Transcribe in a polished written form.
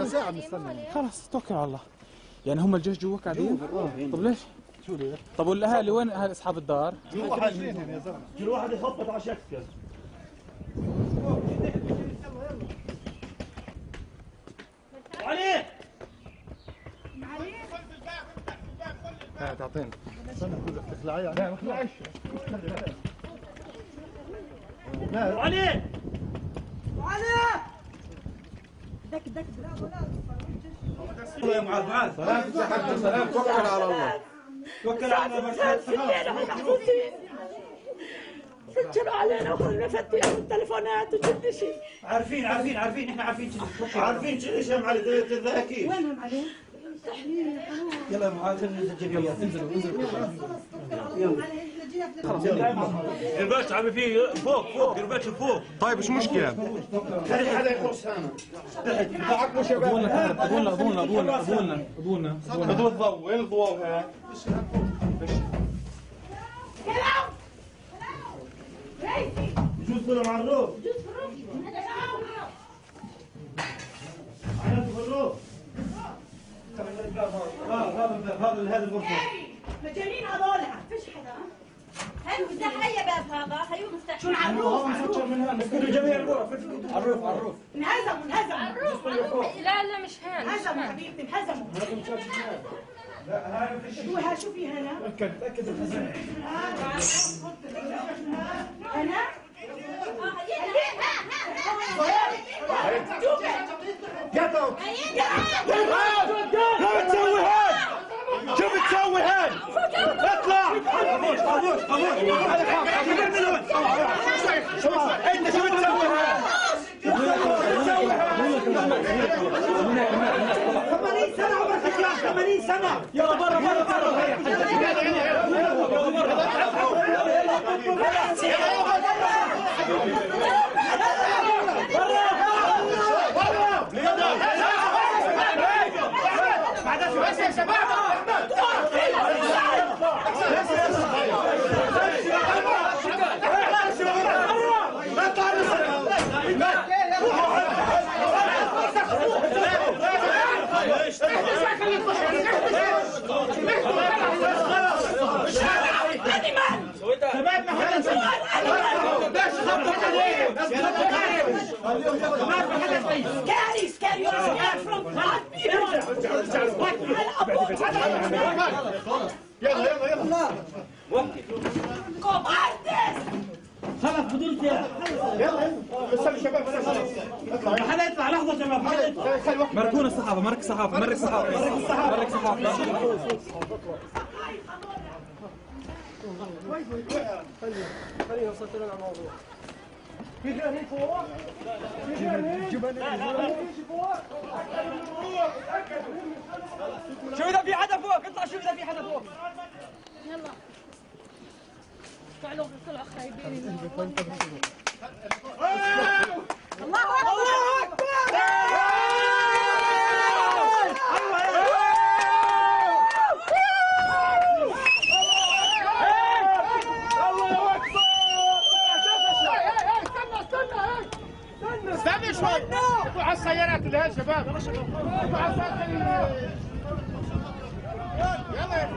ساعة بنستنى. خلاص توكل على الله. يعني هم الجيش جوا قاعدين؟ طب ليش؟ شو ليه؟ طب والاهالي وين اهل اصحاب الدار؟ كل واحد يا زلمة. كل واحد يخبط على شكل. علي ها تعطيني. استنى اخلعي. لا ما اخلعش. لا علي دك يا معاذ سلام توكل على الله. توكل على الله. سجلوا علينا وخلونا نفتش التليفونات وكل شيء. عارفين احنا عارفين ايش هم علي الذاكين. وينهم عليه؟ مستحيل. يلا يا معاذ انزلوا الباش عم في فوق الباش فوق. طيب مش مشكلة. خلي حدا يخش هنا. تعقوا شباب. ابونا بدو الضوء، وين الضوء ها؟ يجوز كله مع الروح. في الروح. هذا الغرفة. مجانين هذول فيش حدا. هيو مفتاح يا باب هذا، هيو مفتاح. شو العروف؟ مسكوا جميع الغرف. عروف. انهزموا. لا مش هان. انهزموا حبيبتي انهزموا. شو في هنا؟ تأكد الخزانة. هنا؟ قطعوا. شو بتسوي هاد؟ شو بتسوي هاد؟ اطلع. خاموش. انت شو بتسوي هاد؟ 80 سنة عمرك يا 80 سنة. يلا برا. بس يا شباب. يلا خلاص بدلت يلا استنى شباب اطلع. حدا يطلع لحظة يا شباب. حدا يطلع. مركون الصحافة، مرك صحافة. خليني وصلت له الموضوع. في جانين فوق؟ في جانين فوق؟ شوف إذا في حدا فوق، اطلع شوف إذا في حدا فوق. يلا طلعوا خايبين. الله أكبر. استنى شوي. اطلعوا على السيارات اللي هي شباب. اطلعوا على السيارات. يلا